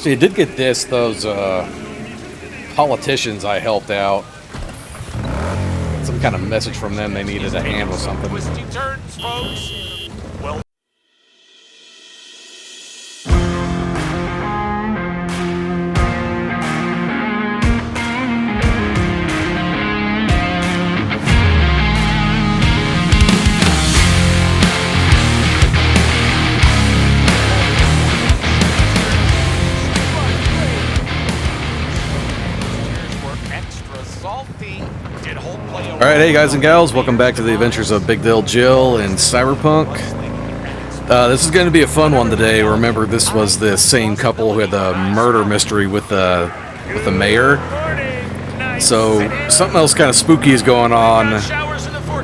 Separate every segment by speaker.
Speaker 1: So you did get those politicians I helped out. Some kind of message from them they needed to handle something.
Speaker 2: Twisty turns, folks. Well.
Speaker 1: Alright, hey guys and gals, welcome back to the adventures of Big Dill, Jill, and Cyberpunk. This is going to be a fun one today. Remember, this was the same couple who had the murder mystery with the mayor. So, something else kind of spooky is going on.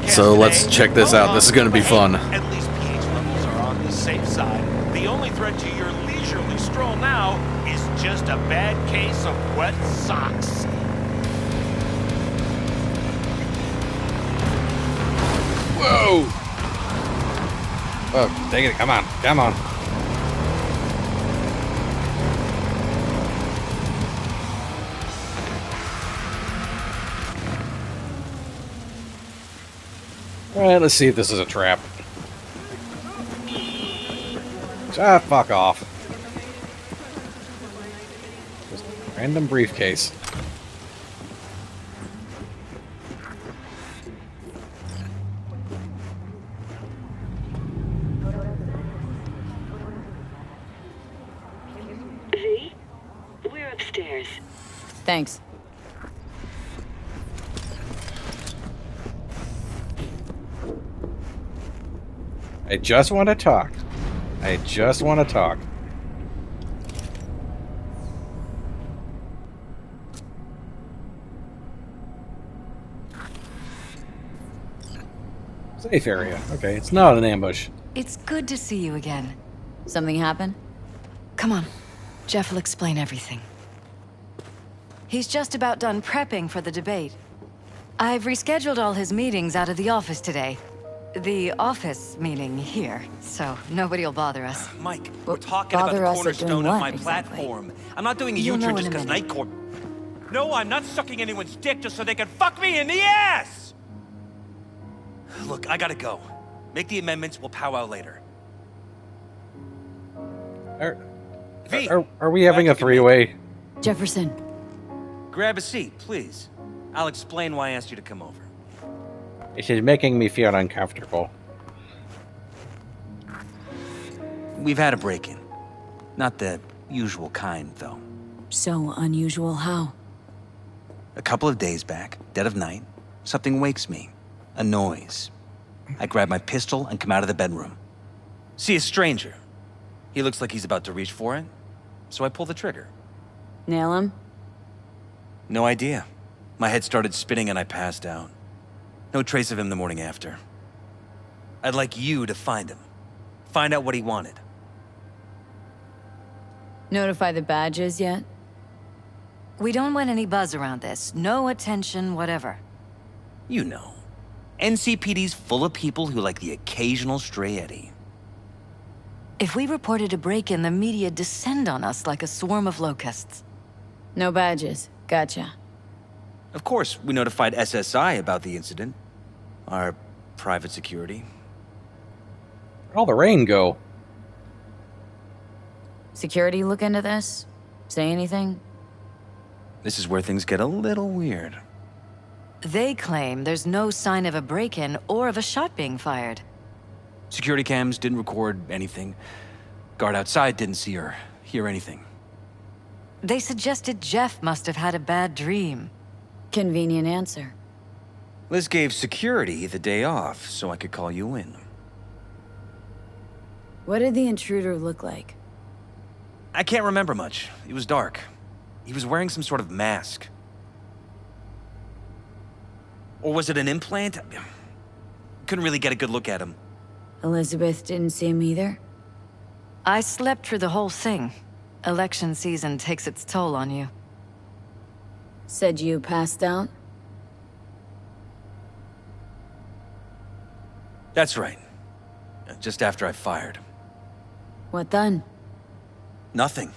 Speaker 1: So, let's check this out. This is going to be fun.
Speaker 2: At least pH levels are on the safe side. The only threat to your leisurely stroll now is just a bad case of wet socks.
Speaker 1: Whoa! Oh, dang it, come on, come on. Alright, let's see if this is a trap. Ah, fuck off. Just a random briefcase.
Speaker 3: Thanks.
Speaker 1: I just want to talk. I just want to talk. Safe area. Okay, it's not an ambush.
Speaker 4: It's good to see you again.
Speaker 3: Something happened?
Speaker 4: Come on. Jeff will explain everything. He's just about done prepping for the debate. I've rescheduled all his meetings out of the office today. The office meaning here, so nobody will bother us.
Speaker 2: Mike, we're talking about the cornerstone of my platform. I'm not doing a U-turn just because Night Court. No, I'm not sucking anyone's dick just so they can fuck me in the ass! Look, I gotta go. Make the amendments, we'll powwow later.
Speaker 1: Are we having a three-way?
Speaker 3: Jefferson.
Speaker 2: Grab a seat, please. I'll explain why I asked you to come over.
Speaker 1: This is making me feel uncomfortable.
Speaker 2: We've had a break-in. Not the usual kind, though.
Speaker 3: So unusual how?
Speaker 2: A couple of days back, dead of night, something wakes me. A noise. I grab my pistol and come out of the bedroom. See a stranger. He looks like he's about to reach for it, so I pull the trigger.
Speaker 3: Nail him?
Speaker 2: No idea. My head started spinning and I passed out. No trace of him the morning after. I'd like you to find him. Find out what he wanted.
Speaker 3: Notify the badges yet?
Speaker 4: We don't want any buzz around this. No attention, whatever.
Speaker 2: You know. NCPD's full of people who like the occasional stray eddy.
Speaker 4: If we reported a break-in, the media descend on us like a swarm of locusts.
Speaker 3: No badges. Gotcha.
Speaker 2: Of course, we notified SSI about the incident. Our private security.
Speaker 1: Where'd all the rain go?
Speaker 3: Security look into this? Say anything?
Speaker 2: This is where things get a little weird.
Speaker 4: They claim there's no sign of a break-in or of a shot being fired.
Speaker 2: Security cams didn't record anything. Guard outside didn't see or hear anything.
Speaker 4: They suggested Jeff must have had a bad dream.
Speaker 3: Convenient answer.
Speaker 2: Liz gave security the day off so I could call you in.
Speaker 3: What did the intruder look like?
Speaker 2: I can't remember much. It was dark. He was wearing some sort of mask. Or was it an implant? Couldn't really get a good look at him.
Speaker 3: Elizabeth didn't see him either?
Speaker 4: I slept through the whole thing. Election season takes its toll on you.
Speaker 3: Said you passed out?
Speaker 2: That's right. Just after I fired.
Speaker 3: What then?
Speaker 2: Nothing.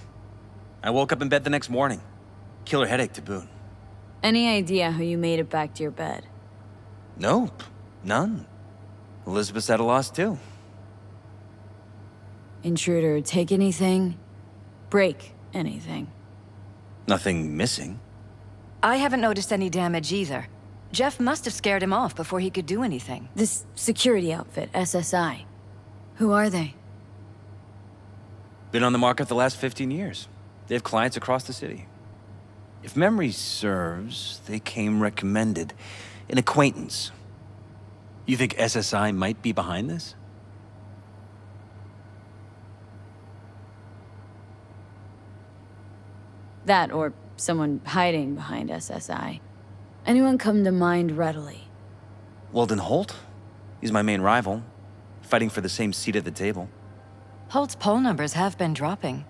Speaker 2: I woke up in bed the next morning. Killer headache to boot.
Speaker 3: Any idea how you made it back to your bed?
Speaker 2: Nope. None. Elizabeth's at a loss, too.
Speaker 3: Intruder, take anything? Break anything?
Speaker 2: Nothing missing.
Speaker 4: I haven't noticed any damage either. Jeff must have scared him off before he could do anything.
Speaker 3: This security outfit, SSI. Who are they?
Speaker 2: Been on the market the last 15 years. They have clients across the city. If memory serves, they came recommended. An acquaintance. You think SSI might be behind this?
Speaker 3: That or someone hiding behind SSI. Anyone come to mind readily?
Speaker 2: Weldon Holt? He's my main rival. Fighting for the same seat at the table.
Speaker 4: Holt's poll numbers have been dropping.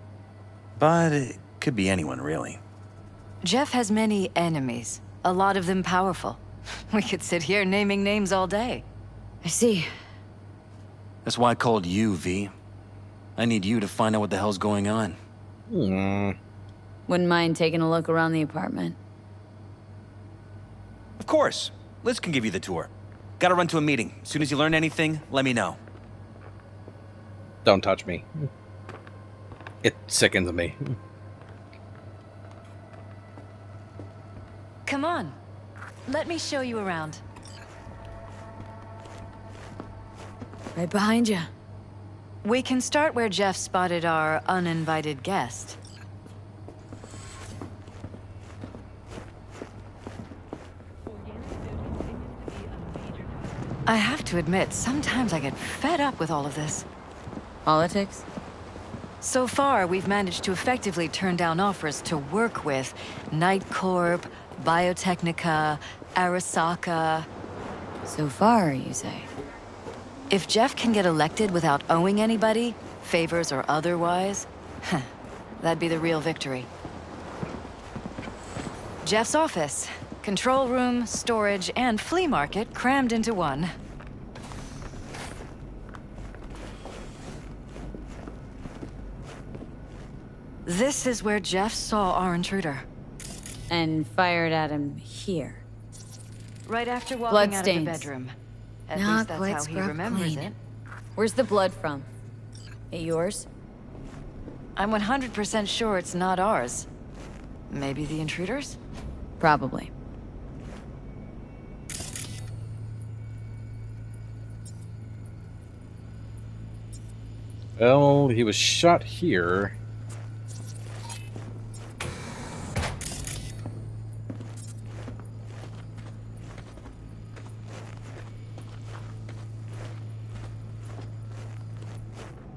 Speaker 2: But it could be anyone, really.
Speaker 4: Jeff has many enemies, a lot of them powerful. We could sit here naming names all day.
Speaker 3: I see.
Speaker 2: That's why I called you, V. I need you to find out what the hell's going on.
Speaker 3: Wouldn't mind taking a look around the apartment.
Speaker 2: Of course. Liz can give you the tour. Gotta run to a meeting. As soon as you learn anything, let me know.
Speaker 1: Don't touch me. It sickens me.
Speaker 4: Come on. Let me show you around.
Speaker 3: Right behind you.
Speaker 4: We can start where Jeff spotted our uninvited guest. I have to admit, sometimes I get fed up with all of this.
Speaker 3: Politics?
Speaker 4: So far, we've managed to effectively turn down offers to work with Night Corp, Biotechnica, Arasaka.
Speaker 3: So far, you say?
Speaker 4: If Jeff can get elected without owing anybody, favors or otherwise, that'd be the real victory. Jeff's office. Control room, storage, and flea market crammed into one. This is where Jeff saw our intruder.
Speaker 3: And fired at him here.
Speaker 4: Right after walking out of the
Speaker 3: Bloodstains.
Speaker 4: bedroom. At
Speaker 3: Not
Speaker 4: least that's
Speaker 3: quite
Speaker 4: how he
Speaker 3: scrubbed
Speaker 4: remembers
Speaker 3: clean.
Speaker 4: it.
Speaker 3: Where's the blood from? It yours?
Speaker 4: I'm 100% sure it's not ours. Maybe the intruder's?
Speaker 3: Probably.
Speaker 1: Well, he was shot here.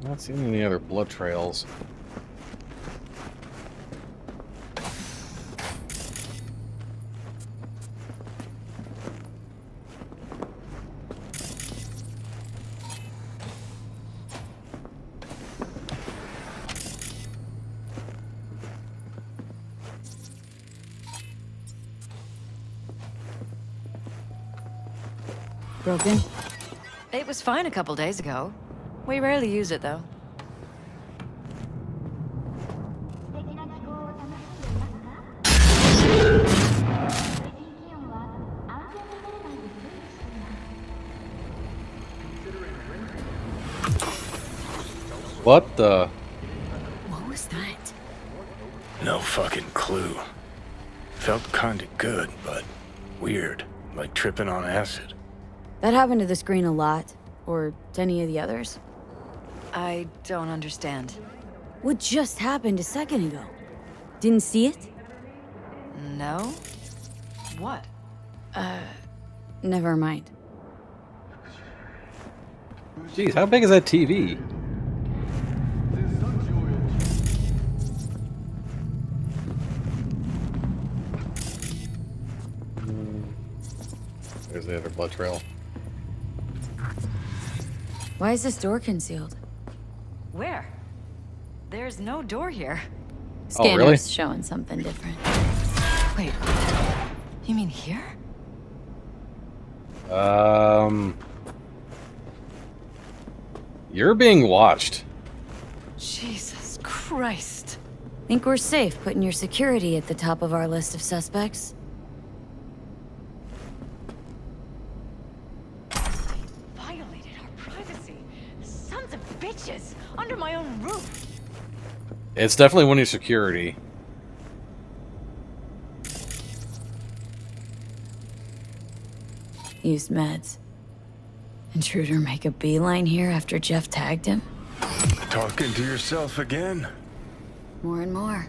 Speaker 1: Not seeing any other blood trails.
Speaker 3: Broken?
Speaker 4: It was fine a couple days ago. We rarely use it, though.
Speaker 1: What the?
Speaker 3: What was that?
Speaker 5: No fucking clue. Felt kinda good, but weird. Like tripping on acid.
Speaker 3: That happened to the screen a lot. Or to any of the others.
Speaker 4: I don't understand.
Speaker 3: What just happened a second ago? Didn't see it?
Speaker 4: No? What?
Speaker 3: Never mind.
Speaker 1: Jeez, how big is that TV? There's the other blood trail.
Speaker 3: Why is this door concealed?
Speaker 4: Where? There's no door here.
Speaker 3: Scanner's
Speaker 1: really?
Speaker 3: showing something different.
Speaker 4: Wait, you mean here?
Speaker 1: You're being watched.
Speaker 4: Jesus Christ.
Speaker 3: Think we're safe putting your security at the top of our list of suspects?
Speaker 4: Violated our privacy. Sons of bitches! Under my own roof!
Speaker 1: It's definitely winning security.
Speaker 3: Used meds. Intruder make a beeline here after Jeff tagged him?
Speaker 5: Talking to yourself again?
Speaker 3: More and more.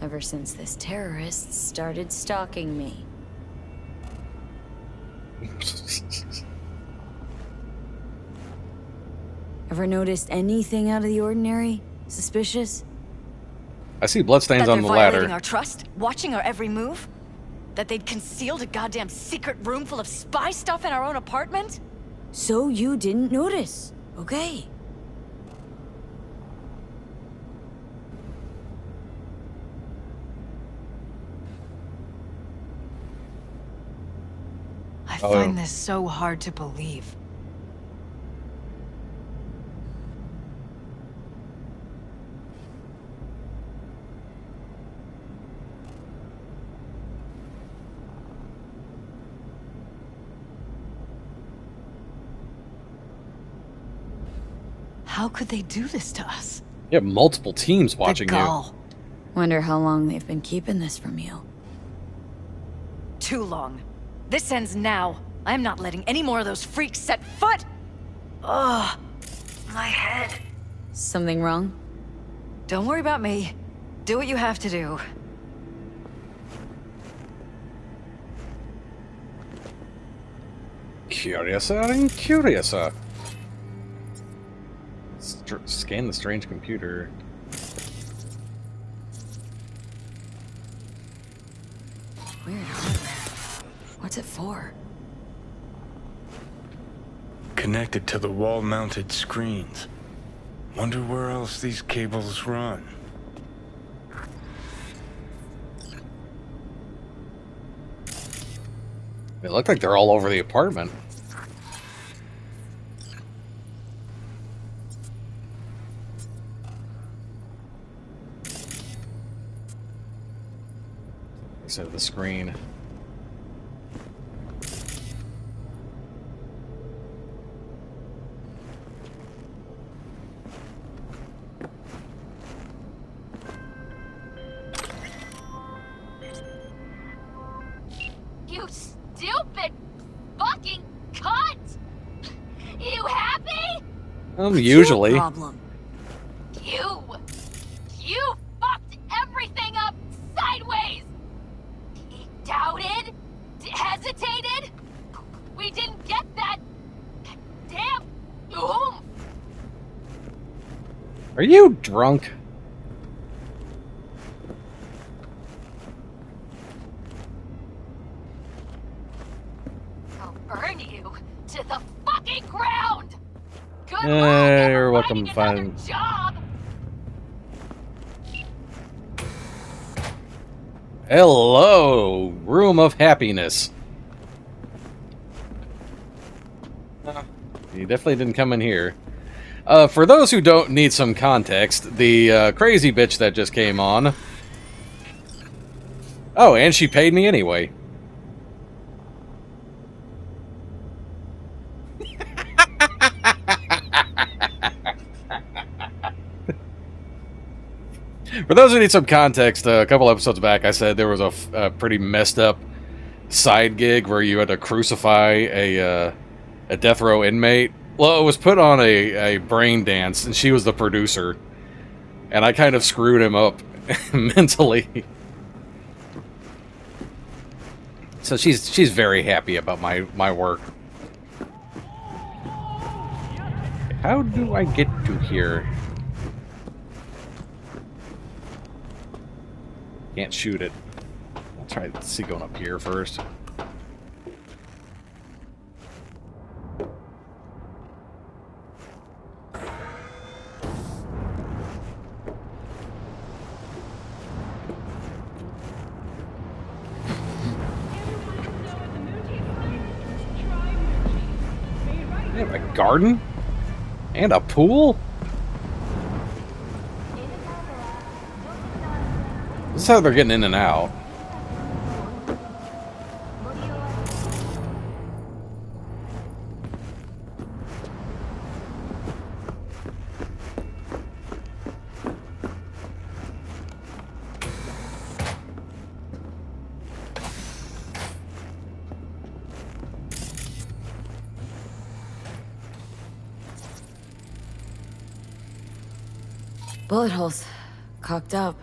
Speaker 3: Ever since this terrorist started stalking me. Ever noticed anything out of the ordinary? Suspicious?
Speaker 1: I see bloodstains
Speaker 4: That
Speaker 1: on
Speaker 4: they're
Speaker 1: the
Speaker 4: violating
Speaker 1: ladder.
Speaker 4: our trust, watching our every move? That they'd concealed a goddamn secret room full of spy stuff in our own apartment?
Speaker 3: So you didn't notice, okay?
Speaker 4: I find this so hard to believe. How could they do this to us?
Speaker 1: You have multiple teams watching
Speaker 4: The
Speaker 1: you.
Speaker 4: gall.
Speaker 3: Wonder how long they've been keeping this from you.
Speaker 4: Too long. This ends now. I'm not letting any more of those freaks set foot! Ugh. My head.
Speaker 3: Something wrong?
Speaker 4: Don't worry about me. Do what you have to do.
Speaker 1: Curiouser and curiouser. Scan the strange computer.
Speaker 3: Weird hardware. What's it for?
Speaker 5: Connected to the wall-mounted screens. Wonder where else these cables run.
Speaker 1: They look like they're all over the apartment. Instead of the screen.
Speaker 6: You stupid fucking cunt! You happy?
Speaker 1: Usually.
Speaker 3: Problem.
Speaker 6: You fucked everything up sideways! He doubted? Hesitated? We didn't get that damn oomph!
Speaker 1: Are you drunk?
Speaker 6: I'll burn you to the fucking ground! Good luck
Speaker 1: You're
Speaker 6: ever
Speaker 1: welcome,
Speaker 6: finding another
Speaker 1: fine.
Speaker 6: job!
Speaker 1: Hello, room of happiness. You definitely didn't come in here. For those who don't need some context, the crazy bitch that just came on. Oh, and she paid me anyway. For those who need some context, a couple episodes back I said there was a pretty messed up side gig where you had to crucify a death row inmate. Well, it was put on a brain dance, and she was the producer. And I kind of screwed him up mentally. So she's very happy about my work. How do I get to here? Can't shoot it. I'll try to see going up here first. They have a garden? And a pool? This is how they're getting in and out.
Speaker 3: Bullet holes. Cocked up.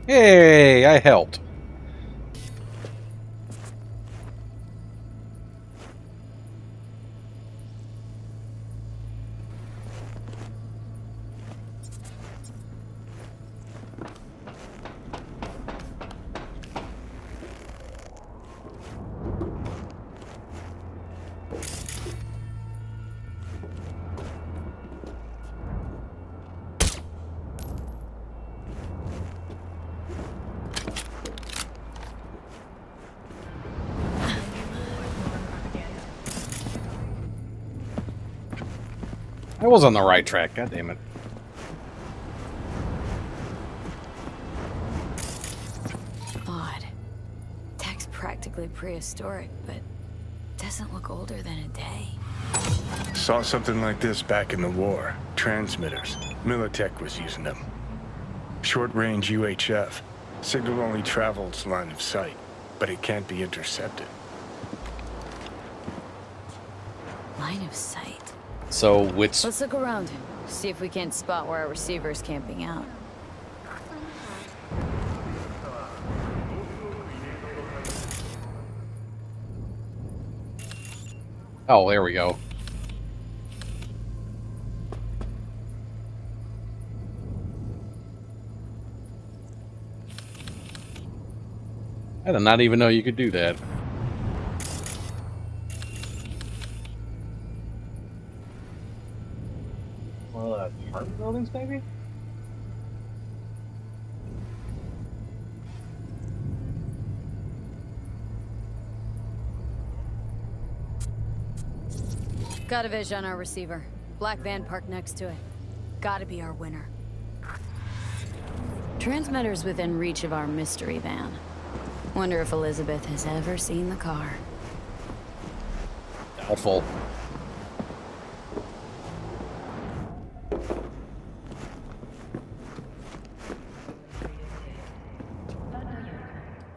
Speaker 1: Hey, I helped. I was on the right track, god damn it.
Speaker 3: Odd. Tech's practically prehistoric, but doesn't look older than a day.
Speaker 5: Saw something like this back in the war. Transmitters. Militech was using them. Short-range UHF. Signal only travels line of sight, but it can't be intercepted.
Speaker 3: Line of sight.
Speaker 1: So, which...
Speaker 3: Let's look around. See if we can't spot where our receiver's camping out.
Speaker 1: Oh, there we go. I did not even know you could do that. One of the apartment buildings, maybe?
Speaker 3: Got a vis on our receiver. Black van parked next to it. Gotta be our winner. Transmitter's within reach of our mystery van. Wonder if Elizabeth has ever seen the car.
Speaker 1: Doubtful.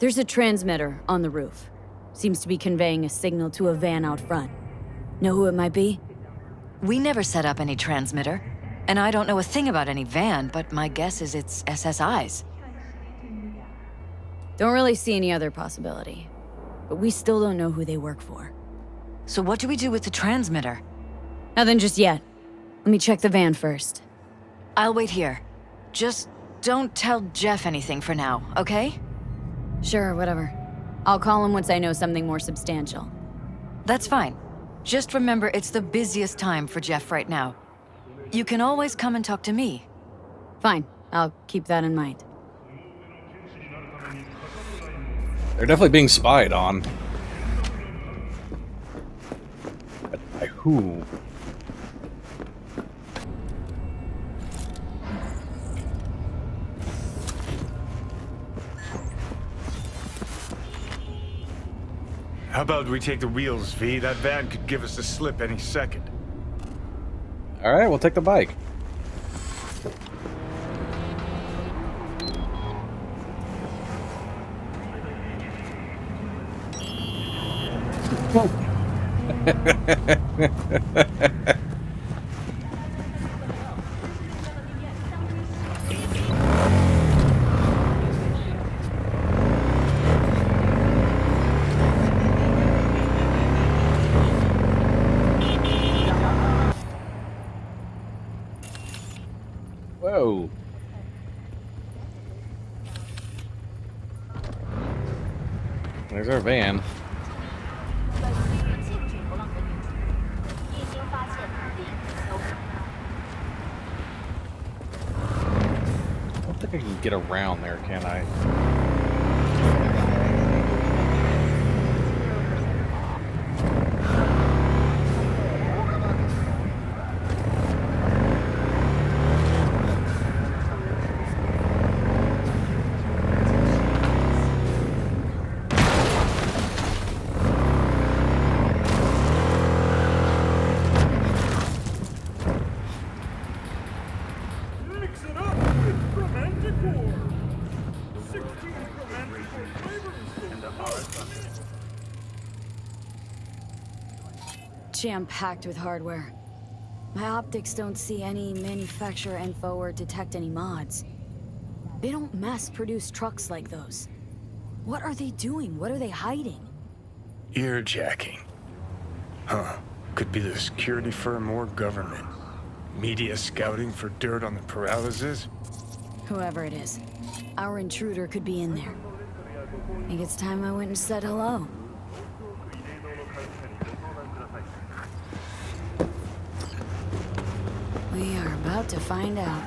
Speaker 3: There's a transmitter on the roof. Seems to be conveying a signal to a van out front. Know who it might be?
Speaker 4: We never set up any transmitter. And I don't know a thing about any van, but my guess is it's SSI's.
Speaker 3: Don't really see any other possibility. But we still don't know who they work for.
Speaker 4: So what do we do with the transmitter?
Speaker 3: Nothing just yet. Let me check the van first.
Speaker 4: I'll wait here. Just don't tell Jeff anything for now, okay?
Speaker 3: Sure, whatever. I'll call him once I know something more substantial.
Speaker 4: That's fine. Just remember it's the busiest time for Jeff right now. You can always come and talk to me.
Speaker 3: Fine. I'll keep that in mind.
Speaker 1: They're definitely being spied on. But by who?
Speaker 5: How about we take the wheels, V? That van could give us a slip any second.
Speaker 1: Alright, we'll take the bike. Whoa. There's our van. I don't think I can get around there, can I?
Speaker 3: Jam-packed with hardware. My optics don't see any manufacturer info or detect any mods. They don't mass-produce trucks like those. What are they doing? What are they hiding?
Speaker 5: Earjacking. Huh. Could be the security firm or government. Media scouting for dirt on the Peralezes?
Speaker 3: Whoever it is, our intruder could be in there. I think it's time I went and said hello. We are about to find out.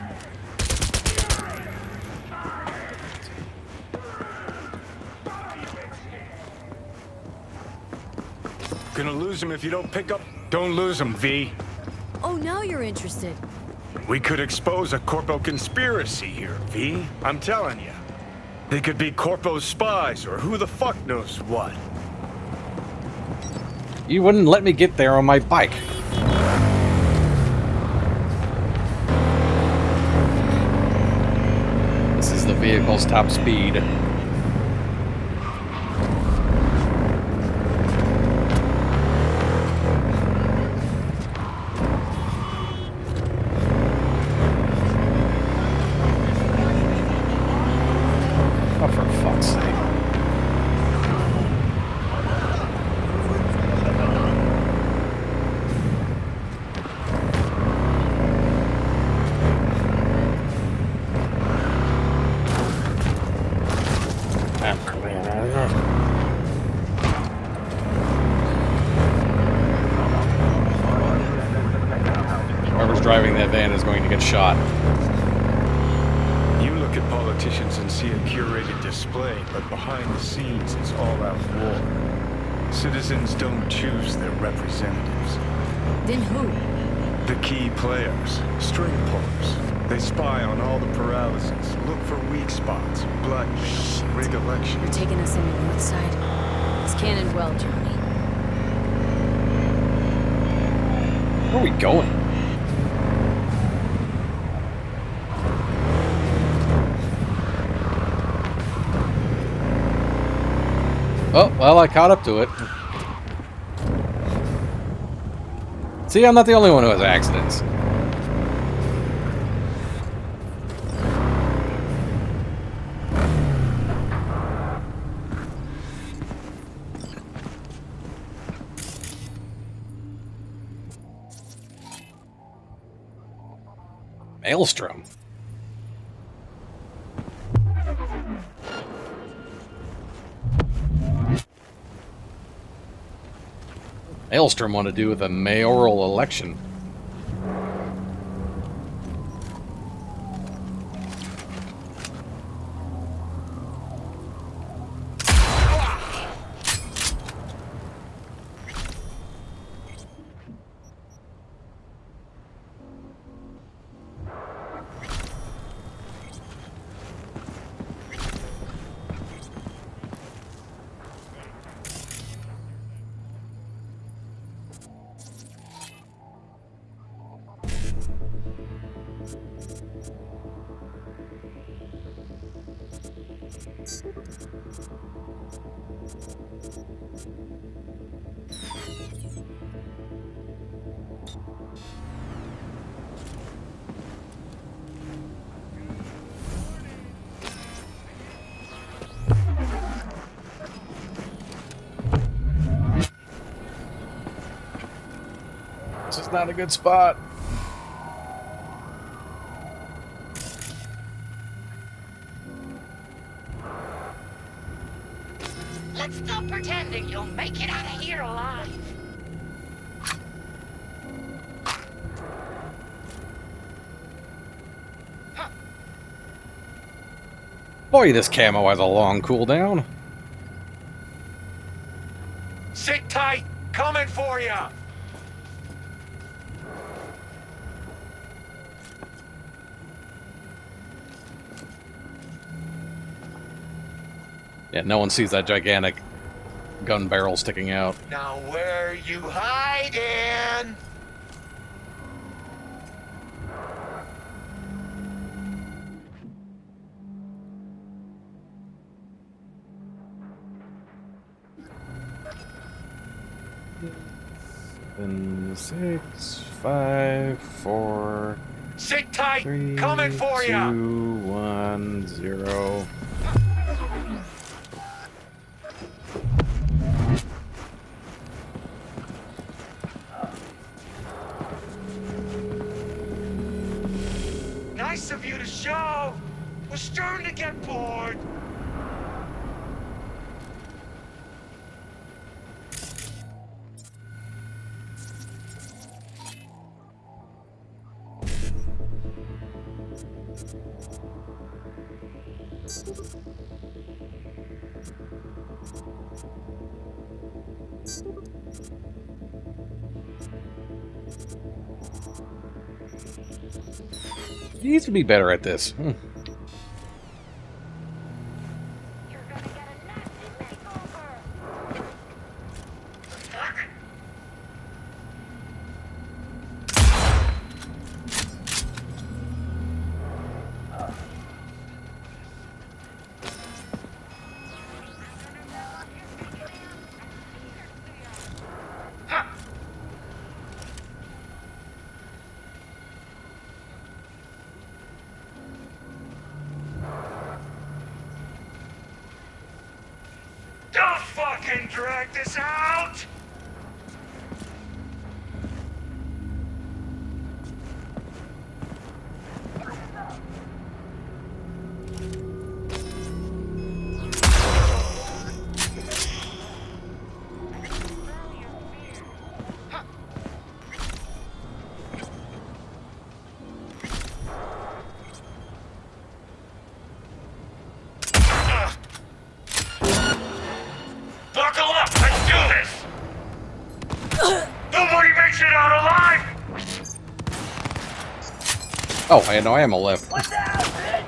Speaker 5: Gonna lose him if you don't pick up. Don't lose him, V.
Speaker 3: Oh, now you're interested.
Speaker 5: We could expose a Corpo conspiracy here, V. I'm telling you. They could be Corpo's spies or who the fuck knows what.
Speaker 1: You wouldn't let me get there on my bike. This is the vehicle's top speed. Oh, for fuck's sake. Whoever's driving that van is going to get shot.
Speaker 5: You look at politicians and see a curated display, but behind the scenes it's all out war. Citizens don't choose their representatives.
Speaker 3: Then who?
Speaker 5: The key players, string pullers. They spy on all the Peralezes, look for weak spots, blood, rig elections.
Speaker 3: You're taking us in the north side? It's cannon well, Johnny.
Speaker 1: Where are we going? Oh, well, I caught up to it. See, I'm not the only one who has accidents. Maelstrom. Maelstrom want to do with a mayoral election. This is not a good spot.
Speaker 6: Let's stop pretending you'll make it out of here alive.
Speaker 1: Boy, this camo has a long cooldown.
Speaker 5: Sit tight! Coming for ya!
Speaker 1: Yeah, no one sees that gigantic gun barrel sticking out.
Speaker 5: Now where you hiding?
Speaker 1: Seven, 6, 5, 4,
Speaker 5: Sit tight!
Speaker 1: 3,
Speaker 5: Coming for ya!
Speaker 1: 2, 1, 0.
Speaker 5: Nice of you to show! We're starting to get bored!
Speaker 1: He needs to be better at this.
Speaker 6: You're gonna get a nasty makeover.
Speaker 5: Don't fucking drag this out! Buckle up! Let's do this! Nobody makes it out alive!
Speaker 1: Oh, I had no ammo left.
Speaker 6: What's out, bitch?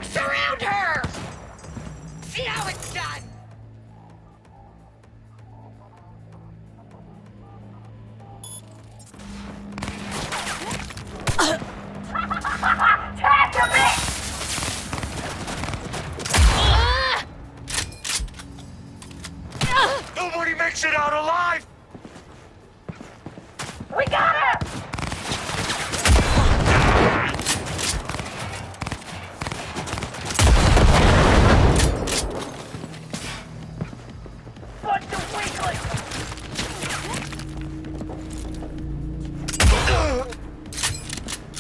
Speaker 6: Surround her! See how it's done! Time to mix!
Speaker 5: Nobody makes it out alive!
Speaker 6: We got her! Bunch of weaklings!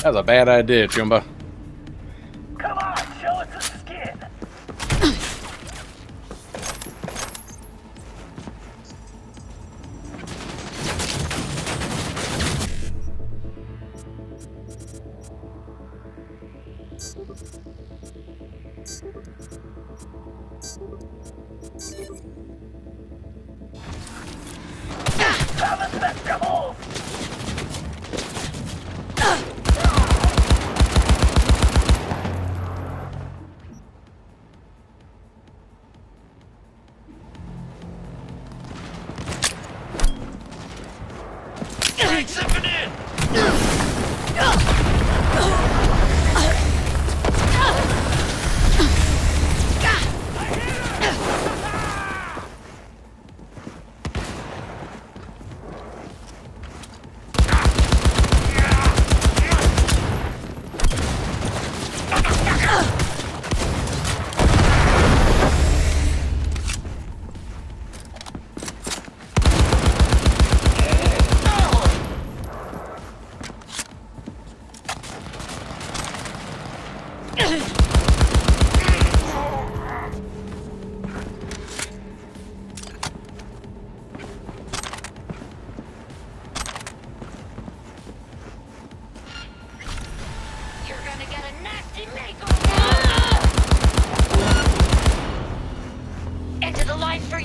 Speaker 1: That was a bad idea, Chumba.
Speaker 6: Come on, show us the skin! Have a vegetables!
Speaker 5: Ain't zipping in!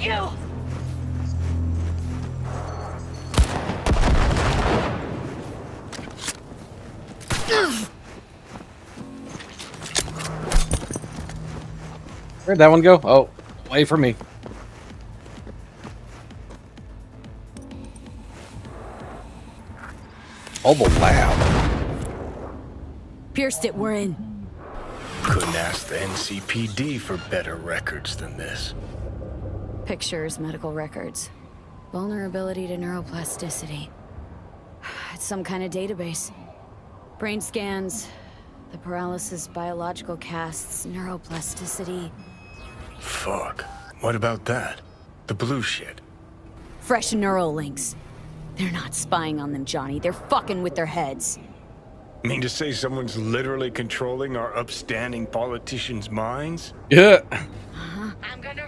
Speaker 6: you!
Speaker 1: Where'd that one go? Oh, away from me. Mobile lab.
Speaker 3: Pierced it, we're in.
Speaker 5: Couldn't ask the NCPD for better records than this.
Speaker 3: Pictures, medical records. Vulnerability to neuroplasticity. It's some kind of database. Brain scans, the paralysis biological casts, neuroplasticity.
Speaker 5: Fuck. What about that? The blue shit.
Speaker 3: Fresh neural links. They're not spying on them, Johnny. They're fucking with their heads.
Speaker 5: Mean to say someone's literally controlling our upstanding politicians' minds?
Speaker 1: Yeah.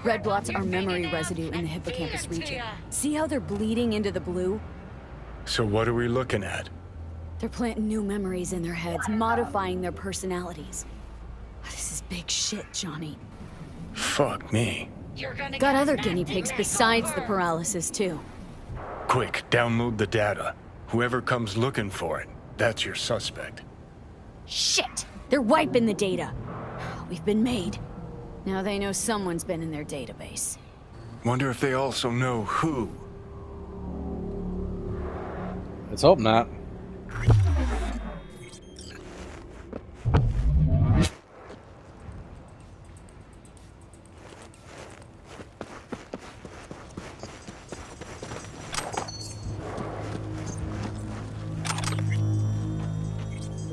Speaker 3: Red blots are memory residue in the hippocampus region. See how they're bleeding into the blue?
Speaker 5: So what are we looking at?
Speaker 3: They're planting new memories in their heads, modifying their personalities. This is big shit, Johnny.
Speaker 5: Fuck me.
Speaker 3: Got other guinea pigs besides the paralysis, too.
Speaker 5: Quick, download the data. Whoever comes looking for it, that's your suspect.
Speaker 3: Shit! They're wiping the data. We've been made. Now they know someone's been in their database.
Speaker 5: Wonder if they also know who.
Speaker 1: Let's hope not.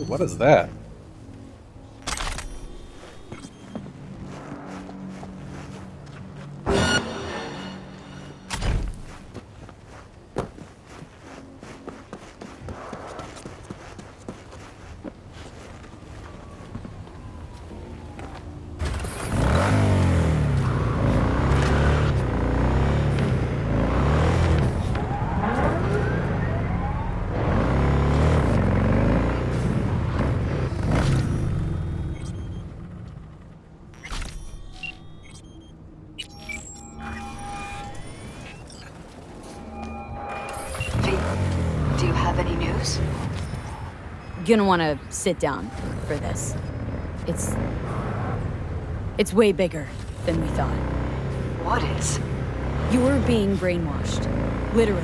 Speaker 1: What is that?
Speaker 4: Do you have any news?
Speaker 3: Gonna want to sit down for this. It's way bigger than we thought.
Speaker 4: What is?
Speaker 3: You're being brainwashed. Literally.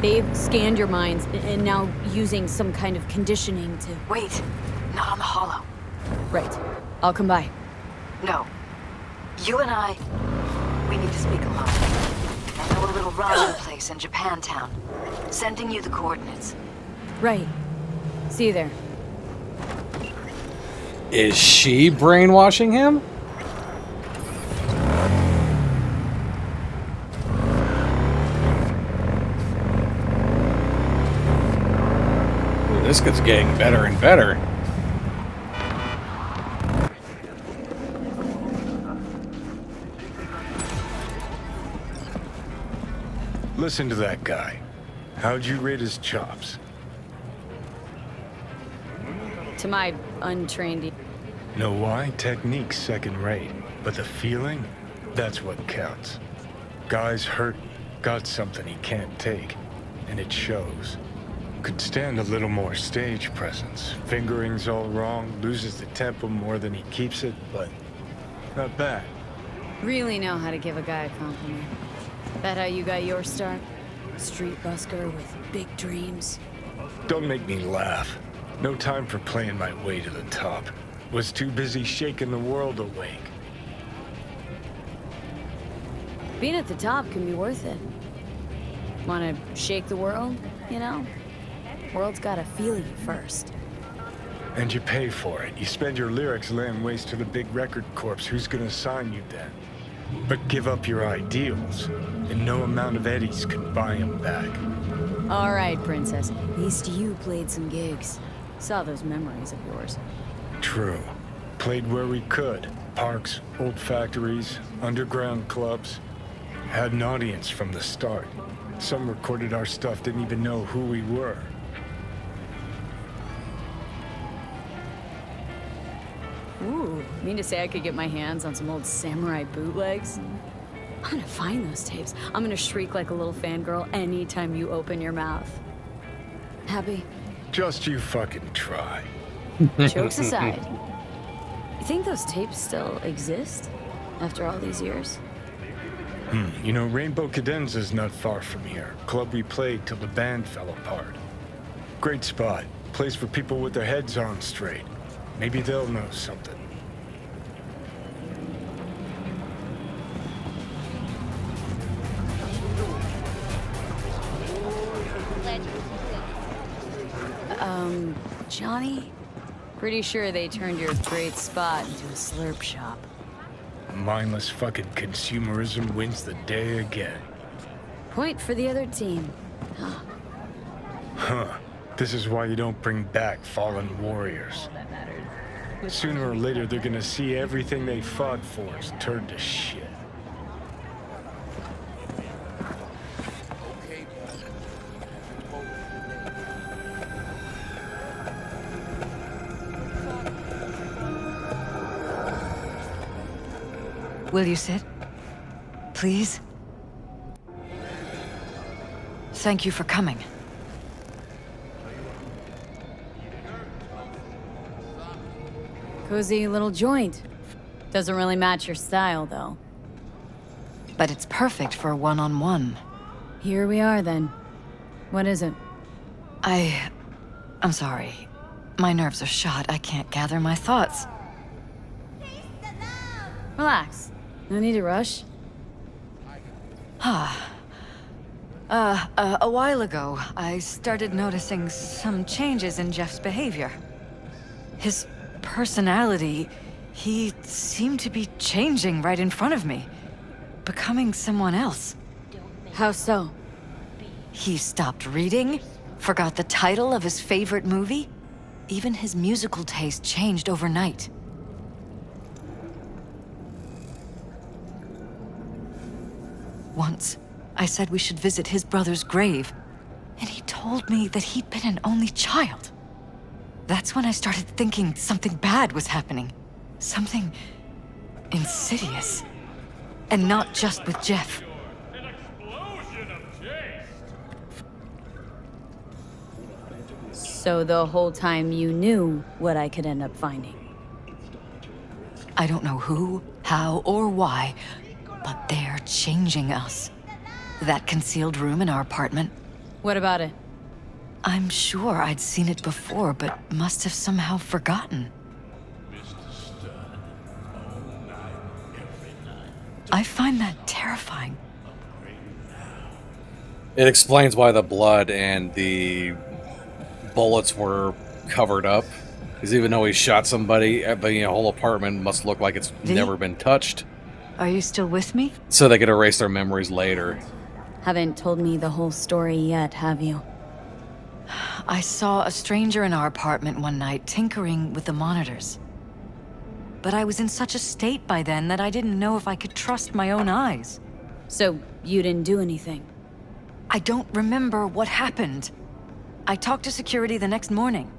Speaker 3: They've scanned your minds and now using some kind of conditioning to...
Speaker 4: Wait, not on the hollow.
Speaker 3: Right. I'll come by.
Speaker 4: No. You and I, we need to speak alone. I know a little ramen place in Japantown. Sending you the coordinates.
Speaker 3: Right. See you there.
Speaker 1: Is she brainwashing him? Ooh, this gets getting better and better.
Speaker 5: Listen to that guy. How'd you rate his chops?
Speaker 3: To my untrained...
Speaker 5: Know why? Technique's second rate. But the feeling? That's what counts. Guy's hurt, got something he can't take. And it shows. Could stand a little more stage presence. Fingering's all wrong, loses the tempo more than he keeps it, but not bad.
Speaker 3: Really know how to give a guy a compliment. That how you got your start? Street busker with big dreams?
Speaker 5: Don't make me laugh. No time for playing my way to the top. Was too busy shaking the world awake.
Speaker 3: Being at the top can be worth it. Wanna shake the world, you know? World's gotta feel you first.
Speaker 5: And you pay for it. You spend your lyrics laying waste to the big record corps. Who's gonna sign you then? But give up your ideals, and no amount of eddies can buy them back.
Speaker 3: All right, princess. At least you played some gigs. Saw those memories of yours.
Speaker 5: True. Played where we could. Parks, old factories, underground clubs. Had an audience from the start. Some recorded our stuff, didn't even know who we were.
Speaker 3: Ooh, mean to say I could get my hands on some old samurai bootlegs? I'm gonna find those tapes. I'm gonna shriek like a little fangirl anytime you open your mouth. Happy?
Speaker 5: Just you fucking try.
Speaker 3: Jokes aside, you think those tapes still exist after all these years?
Speaker 5: You know, Rainbow Cadenza's not far from here. Club we played till the band fell apart. Great spot. Place for people with their heads on straight. Maybe they'll know something.
Speaker 3: Johnny? Pretty sure they turned your great spot into a slurp shop.
Speaker 5: Mindless fucking consumerism wins the day again.
Speaker 3: Point for the other team.
Speaker 5: Huh. This is why you don't bring back fallen warriors. Sooner or later, they're gonna see everything they fought for is turned to shit.
Speaker 4: Will you sit? Please? Thank you for coming.
Speaker 3: Cozy little joint. Doesn't really match your style, though.
Speaker 4: But it's perfect for a one-on-one.
Speaker 3: Here we are, then. What is it?
Speaker 4: I'm sorry. My nerves are shot. I can't gather my thoughts.
Speaker 3: Relax. No need to rush.
Speaker 4: A while ago, I started noticing some changes in Jeff's behavior. His personality, he seemed to be changing right in front of me, becoming someone else.
Speaker 3: How so?
Speaker 4: He stopped reading, forgot the title of his favorite movie. Even his musical taste changed overnight. Once, I said we should visit his brother's grave, and he told me that he'd been an only child. That's when I started thinking something bad was happening. Something insidious. And not just with Jeff.
Speaker 3: So the whole time you knew what I could end up finding?
Speaker 4: I don't know who, how, or why, but they're changing us. That concealed room in our apartment.
Speaker 3: What about it?
Speaker 4: I'm sure I'd seen it before, but must have somehow forgotten. I find that terrifying.
Speaker 1: It explains why the blood and the bullets were covered up. Because even though he shot somebody, the whole apartment must look like it's never been touched.
Speaker 4: Are you still with me?
Speaker 1: So they could erase their memories later.
Speaker 3: Haven't told me the whole story yet, have you?
Speaker 4: I saw a stranger in our apartment one night tinkering with the monitors. But I was in such a state by then that I didn't know if I could trust my own eyes.
Speaker 3: So you didn't do anything?
Speaker 4: I don't remember what happened. I talked to security the next morning.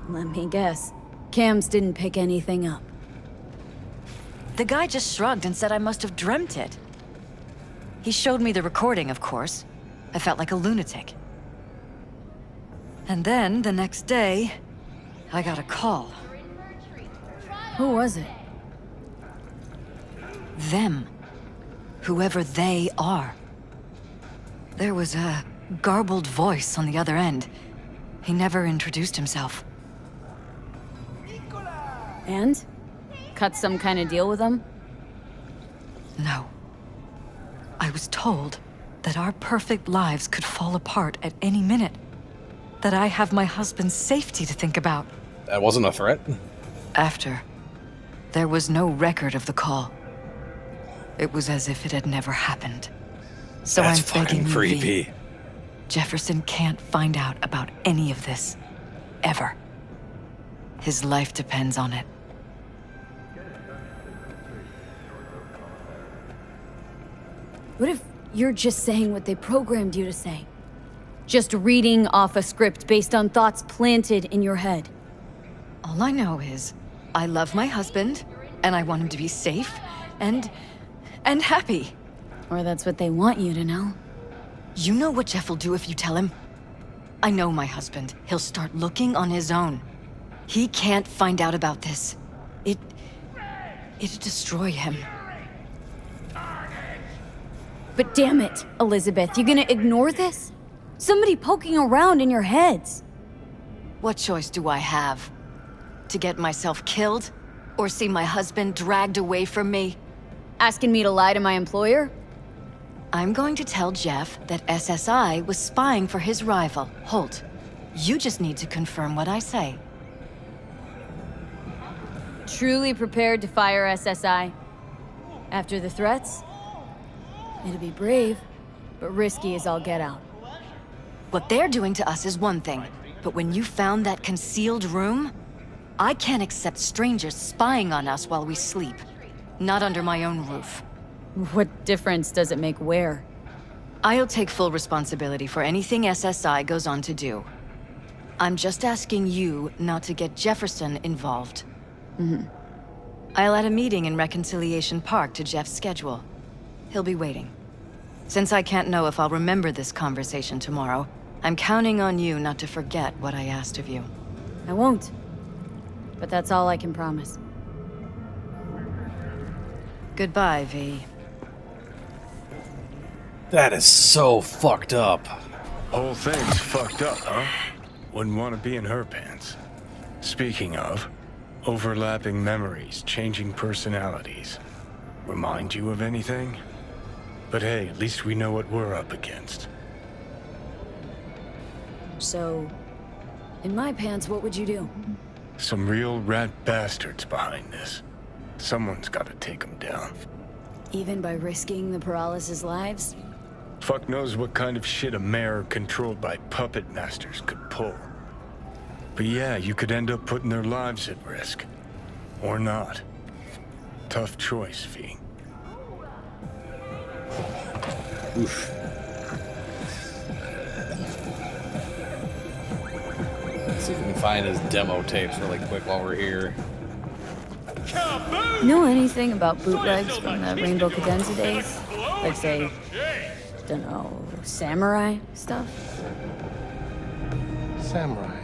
Speaker 3: Let me guess. Cams didn't pick anything up.
Speaker 4: The guy just shrugged and said I must have dreamt it. He showed me the recording, of course. I felt like a lunatic. And then, the next day, I got a call.
Speaker 3: Who was it?
Speaker 4: Them. Whoever they are. There was a garbled voice on the other end. He never introduced himself.
Speaker 3: And? Cut some kind of deal with them?
Speaker 4: No. I was told that our perfect lives could fall apart at any minute. That I have my husband's safety to think about.
Speaker 1: That wasn't a threat?
Speaker 4: After, there was no record of the call. It was as if it had never happened. So
Speaker 1: That's
Speaker 4: I'm begging
Speaker 1: fucking
Speaker 4: you,
Speaker 1: creepy.
Speaker 4: V. Jefferson can't find out about any of this. Ever. His life depends on it.
Speaker 3: What if you're just saying what they programmed you to say? Just reading off a script based on thoughts planted in your head?
Speaker 4: All I know is, I love my husband, And I want him to be safe and happy.
Speaker 3: Or that's what they want you to know.
Speaker 4: You know what Jeff will do if you tell him? I know my husband. He'll start looking on his own. He can't find out about this. It'd destroy him.
Speaker 3: But damn it, Elizabeth, you gonna ignore this? Somebody poking around in your heads.
Speaker 4: What choice do I have? To get myself killed? Or see my husband dragged away from me?
Speaker 3: Asking me to lie to my employer?
Speaker 4: I'm going to tell Jeff that SSI was spying for his rival, Holt. You just need to confirm what I say.
Speaker 3: Truly prepared to fire SSI? After the threats? It'd be brave, but risky as all get out.
Speaker 4: What they're doing to us is one thing, but when you found that concealed room, I can't accept strangers spying on us while we sleep. Not under my own roof.
Speaker 3: What difference does it make where?
Speaker 4: I'll take full responsibility for anything SSI goes on to do. I'm just asking you not to get Jefferson involved. I'll add a meeting in Reconciliation Park to Jeff's schedule. He'll be waiting. Since I can't know if I'll remember this conversation tomorrow, I'm counting on you not to forget what I asked of you.
Speaker 3: I won't. But that's all I can promise.
Speaker 4: Goodbye, V.
Speaker 1: That is so fucked up.
Speaker 5: Whole thing's fucked up, huh? Wouldn't want to be in her pants. Speaking of, overlapping memories, changing personalities. Remind you of anything? But hey, at least we know what we're up against.
Speaker 3: So, in my pants, what would you do?
Speaker 5: Some real rat bastards behind this. Someone's got to take them down.
Speaker 3: Even by risking the Peralez's lives?
Speaker 5: Fuck knows what kind of shit a mayor controlled by puppet masters could pull. But yeah, you could end up putting their lives at risk. Or not. Tough choice, V.
Speaker 1: Oof. Let's see if we can find his demo tapes really quick while we're here.
Speaker 3: Know anything about bootlegs from the Rainbow Cadenza days? Like, say, dunno, samurai stuff?
Speaker 7: Samurai.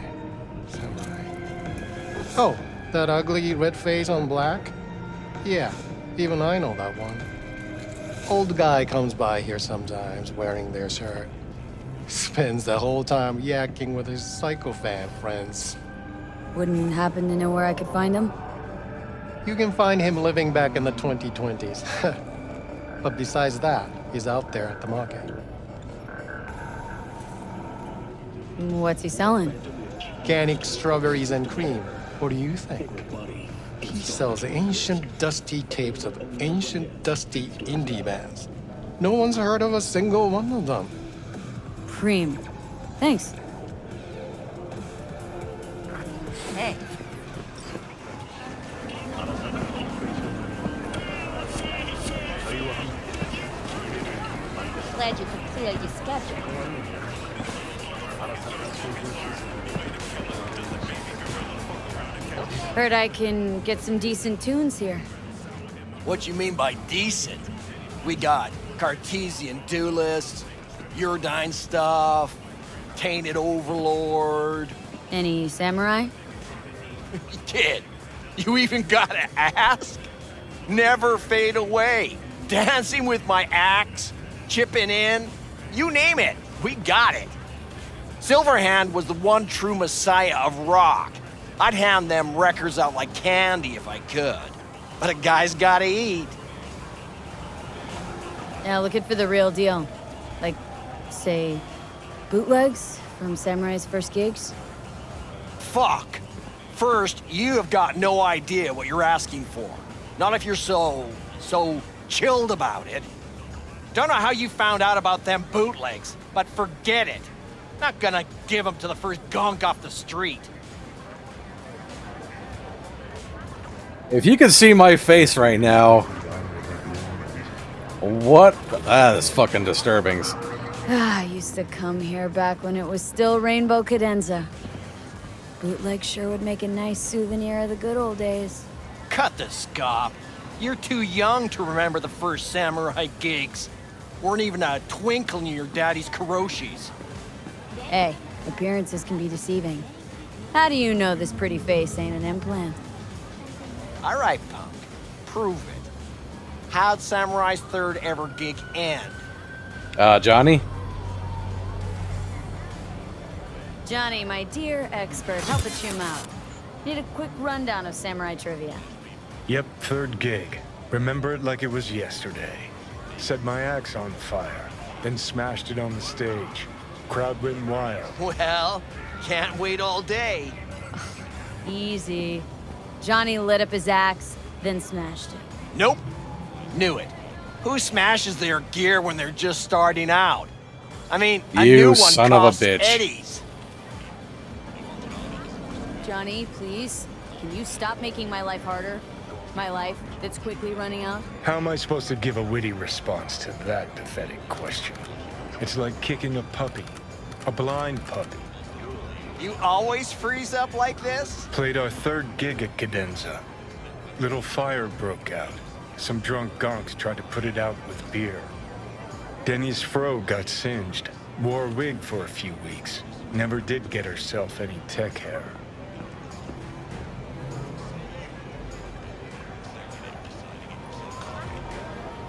Speaker 7: Oh, that ugly red face on black? Yeah, even I know that one. Old guy comes by here sometimes wearing their shirt. Spends the whole time yakking with his psychophant friends.
Speaker 3: Wouldn't happen to know where I could find him?
Speaker 7: You can find him living back in the 2020s. But besides that, he's out there at the market.
Speaker 3: What's he selling?
Speaker 7: Organic strawberries and cream. What do you think? He sells ancient, dusty tapes of ancient, dusty indie bands. No one's heard of a single one of them.
Speaker 3: Cream. Thanks.
Speaker 6: Hey. Glad you could clear your schedule.
Speaker 3: Heard I can get some decent tunes here.
Speaker 8: What you mean by decent? We got Cartesian duelists, Uridine stuff, Tainted Overlord.
Speaker 3: Any samurai?
Speaker 8: Kid, you even gotta ask? Never fade away. Dancing with my axe, chipping in, you name it, we got it. Silverhand was the one true messiah of rock. I'd hand them records out like candy if I could. But a guy's gotta eat.
Speaker 3: Yeah, looking for the real deal. Like, say, bootlegs from Samurai's first gigs?
Speaker 8: Fuck. First, you have got no idea what you're asking for. Not if you're so chilled about it. Don't know how you found out about them bootlegs, but forget it. Not gonna give them to the first gunk off the street.
Speaker 1: If you can see my face right now, what? That's fucking disturbing.
Speaker 3: I used to come here back when it was still Rainbow Cadenza. Bootleg sure would make a nice souvenir of the good old days.
Speaker 8: cut the scop. You're too young to remember the first samurai gigs. Weren't even a twinkle in your daddy's karoshis.
Speaker 3: Hey, appearances can be deceiving. How do you know this pretty face ain't an implant?
Speaker 8: All right, punk. Prove it. How'd Samurai's third ever gig end?
Speaker 1: Johnny?
Speaker 3: Johnny, my dear expert, help a chum out. Need a quick rundown of samurai trivia.
Speaker 5: Yep, third gig. Remember it like it was yesterday. Set my axe on fire, then smashed it on the stage. Crowd went wild.
Speaker 8: Well, can't wait all day.
Speaker 3: Easy. Johnny lit up his axe, then smashed it.
Speaker 8: Nope. Knew it. Who smashes their gear when they're just starting out? I mean, a
Speaker 1: You
Speaker 8: new one
Speaker 1: son of a
Speaker 8: costs
Speaker 1: bitch.
Speaker 8: eddies.
Speaker 3: Johnny, please, can you stop making my life harder? My life that's quickly running out?
Speaker 5: How am I supposed to give a witty response to that pathetic question? It's like kicking a puppy. A blind puppy.
Speaker 8: You always freeze up like this?
Speaker 5: Played our third gig at Cadenza. Little fire broke out. Some drunk gonks tried to put it out with beer. Denny's fro got singed. Wore a wig for a few weeks. Never did get herself any tech hair.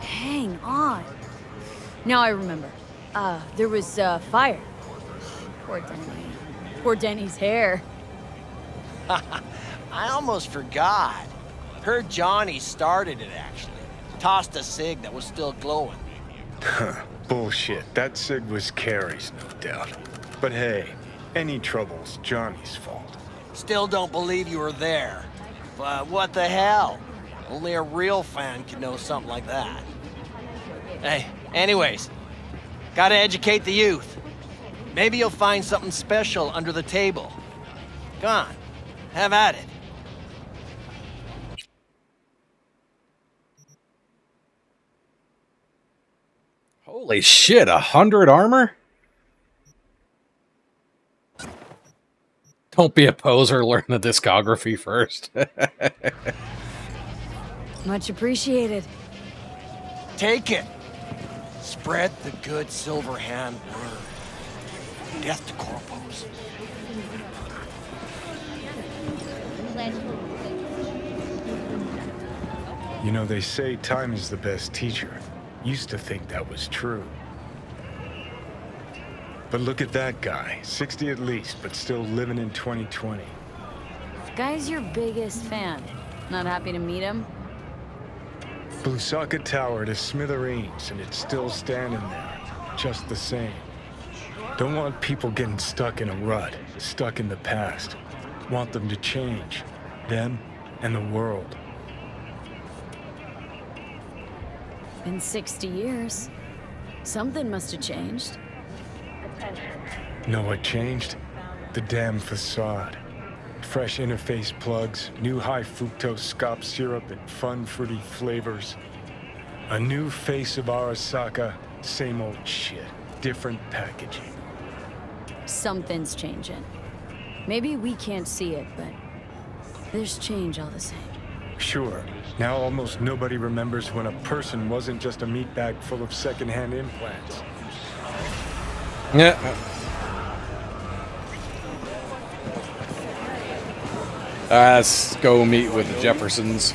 Speaker 3: Hang on. Now I remember. There was, fire. Poor Denny. Poor Denny's hair.
Speaker 8: I almost forgot. Heard Johnny started it, actually. Tossed a cig that was still glowing.
Speaker 5: Bullshit. That cig was Carrie's, no doubt. But hey, any trouble's Johnny's fault.
Speaker 8: Still don't believe you were there. But what the hell? Only a real fan can know something like that. Hey, anyways, gotta educate the youth. Maybe you'll find something special under the table. Go on, have at it.
Speaker 1: Holy shit, 100 armor? Don't be a poser, learn the discography first.
Speaker 3: Much appreciated.
Speaker 8: Take it. Spread the good silver hand word. Death to corpos.
Speaker 5: You know, they say time is the best teacher. Used to think that was true. But look at that guy. 60 at least, but still living in 2020.
Speaker 3: Guy's your biggest fan. Not happy to meet him?
Speaker 5: Blusaka Tower to smithereens, and it's still standing there. Just the same. Don't want people getting stuck in a rut, stuck in the past. Want them to change. Them and the world.
Speaker 3: Been 60 years. Something must have changed.
Speaker 5: Know what changed? The damn facade. Fresh interface plugs, new high fructose scop syrup and fun fruity flavors. A new face of Arasaka, same old shit, different packaging.
Speaker 3: Something's changing. Maybe we can't see it, but there's change all the same.
Speaker 5: Sure, now almost nobody remembers when a person wasn't just a meat bag full of secondhand implants.
Speaker 1: Yeah. Let's go meet with the Jeffersons.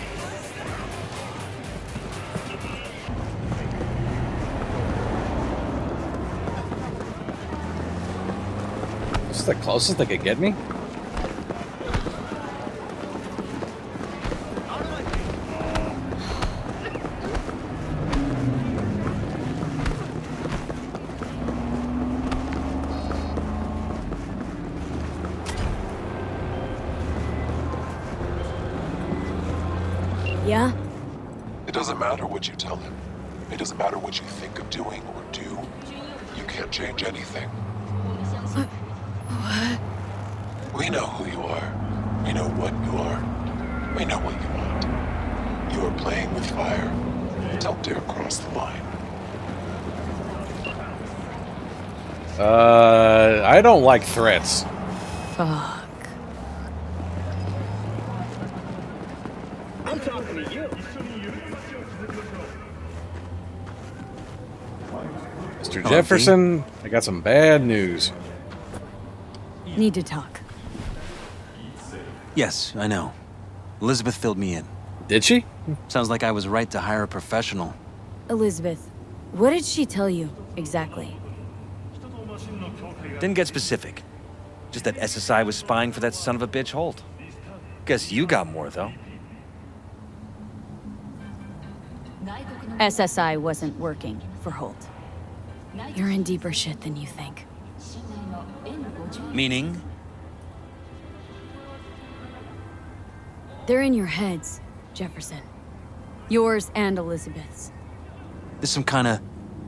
Speaker 1: This is the closest they could get me?
Speaker 3: Yeah?
Speaker 9: It doesn't matter what you tell him. It doesn't matter what you think of doing or do. You can't change anything.
Speaker 3: What?
Speaker 9: We know who you are. We know what you are. We know what you want. You are playing with fire. Don't dare cross the line.
Speaker 1: I don't like threats.
Speaker 3: Fuck.
Speaker 1: Mr. Jefferson, I got some bad news.
Speaker 3: Need to talk.
Speaker 2: Yes, I know. Elizabeth filled me in.
Speaker 1: Did she?
Speaker 2: Sounds like I was right to hire a professional.
Speaker 3: Elizabeth, what did she tell you, exactly?
Speaker 2: Didn't get specific. Just that SSI was spying for that son of a bitch Holt. Guess you got more, though.
Speaker 3: SSI wasn't working for Holt. You're in deeper shit than you think.
Speaker 2: Meaning?
Speaker 3: They're in your heads, Jefferson. Yours and Elizabeth's.
Speaker 2: This some kind of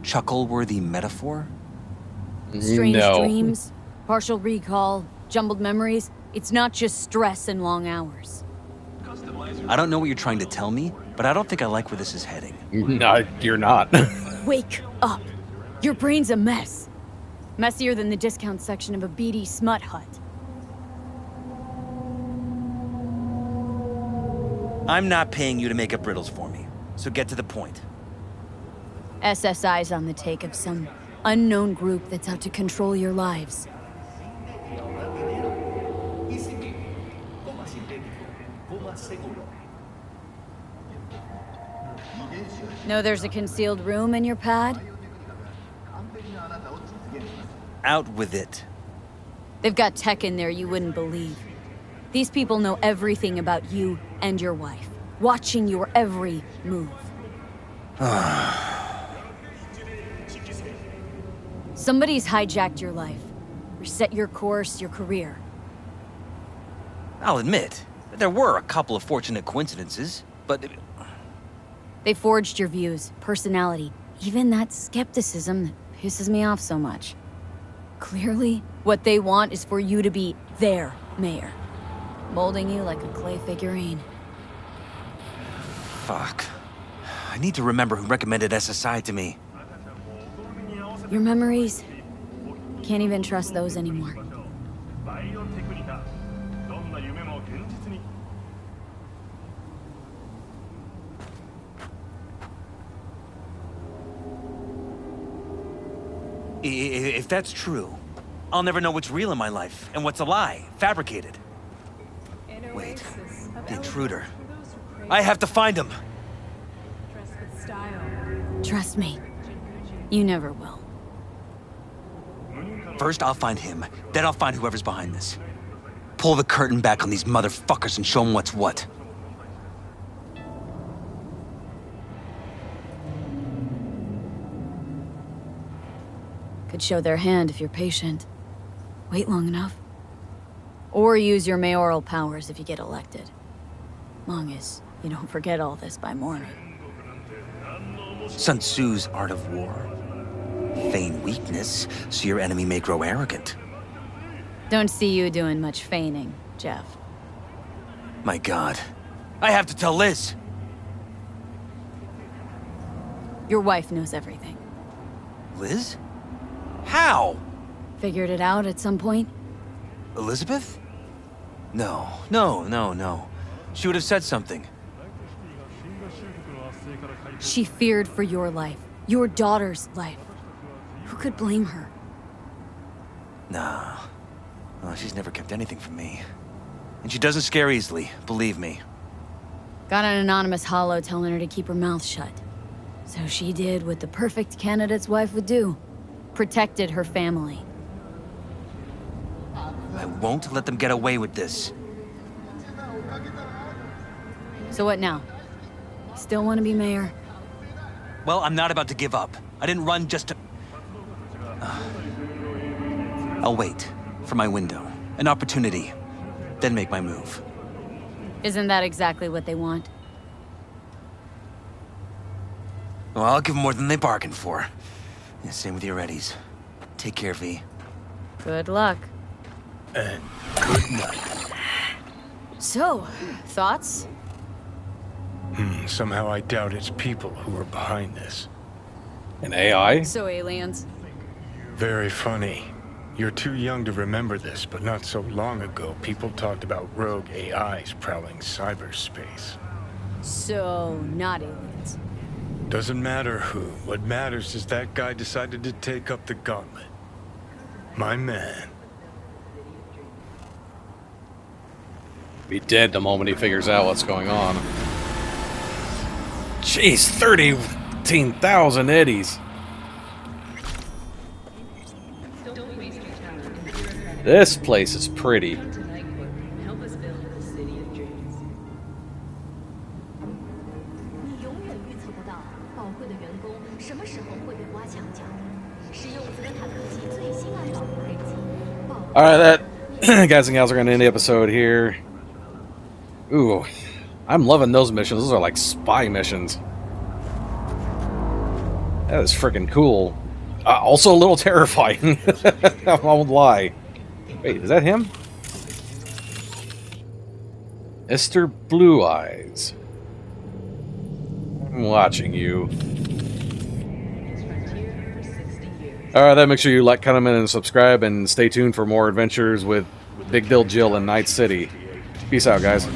Speaker 2: chuckle-worthy metaphor?
Speaker 3: Strange dreams, partial recall, jumbled memories. It's not just stress and long hours.
Speaker 2: I don't know what you're trying to tell me, but I don't think I like where this is heading.
Speaker 1: No, you're not.
Speaker 3: Wake up! Your brain's a mess. Messier than the discount section of a beady smut hut.
Speaker 2: I'm not paying you to make up riddles for me, so get to the point.
Speaker 3: SSI's on the take of some unknown group that's out to control your lives. Know there's a concealed room in your pad?
Speaker 2: Out with it.
Speaker 3: They've got tech in there you wouldn't believe. These people know everything about you and your wife, watching your every move. Somebody's hijacked your life, reset your course, your career.
Speaker 2: I'll admit, there were a couple of fortunate coincidences, but...
Speaker 3: They forged your views, personality, even that skepticism that pisses me off so much. Clearly, what they want is for you to be their mayor, molding you like a clay figurine.
Speaker 2: Fuck. I need to remember who recommended SSI to me.
Speaker 3: Your memories? Can't even trust those anymore.
Speaker 2: If that's true, I'll never know what's real in my life and what's a lie, fabricated. Wait, the intruder. I have to find him.
Speaker 3: Trust me, you never will.
Speaker 2: First, I'll find him. Then I'll find whoever's behind this. Pull the curtain back on these motherfuckers and show them what's what.
Speaker 3: Could show their hand if you're patient. Wait long enough. Or use your mayoral powers if you get elected. Long as you don't forget all this by morning.
Speaker 2: Sun Tzu's art of war. Feign weakness, so your enemy may grow arrogant.
Speaker 3: Don't see you doing much feigning, Jeff.
Speaker 2: My God. I have to tell Liz!
Speaker 3: Your wife knows everything.
Speaker 2: Liz? How?
Speaker 3: Figured it out at some point?
Speaker 2: Elizabeth? No. She would have said something.
Speaker 3: She feared for your life. Your daughter's life. Who could blame her?
Speaker 2: Nah. Oh, she's never kept anything from me. And she doesn't scare easily, believe me.
Speaker 3: Got an anonymous holo telling her to keep her mouth shut. So she did what the perfect candidate's wife would do. Protected her family.
Speaker 2: I won't let them get away with this.
Speaker 3: So what now? Still want to be mayor?
Speaker 2: Well, I'm not about to give up. I didn't run just to... I'll wait for my window. An opportunity. Then make my move.
Speaker 3: Isn't that exactly what they want?
Speaker 2: Well, I'll give them more than they bargained for. Yeah, same with your Eddies. Take care, V.
Speaker 3: Good luck.
Speaker 5: And good night.
Speaker 3: So, thoughts?
Speaker 5: Somehow I doubt it's people who are behind this.
Speaker 1: An AI?
Speaker 3: So aliens.
Speaker 5: Very funny. You're too young to remember this, but not so long ago, people talked about rogue AIs prowling cyberspace.
Speaker 3: So, not aliens.
Speaker 5: Doesn't matter who. What matters is that guy decided to take up the gauntlet. My man.
Speaker 1: Be dead the moment he figures out what's going on. Jeez, 13,000 eddies. This place is pretty. Alright, that, guys and gals, are going to end the episode here. Ooh, I'm loving those missions. Those are like spy missions. That is freaking cool. Also a little terrifying. I won't lie. Wait, is that him? Esther Blue Eyes. I'm watching you. Alright, then make sure you like, comment, and subscribe, and stay tuned for more adventures with Big Dill, Jill, and Night City. Peace out, guys.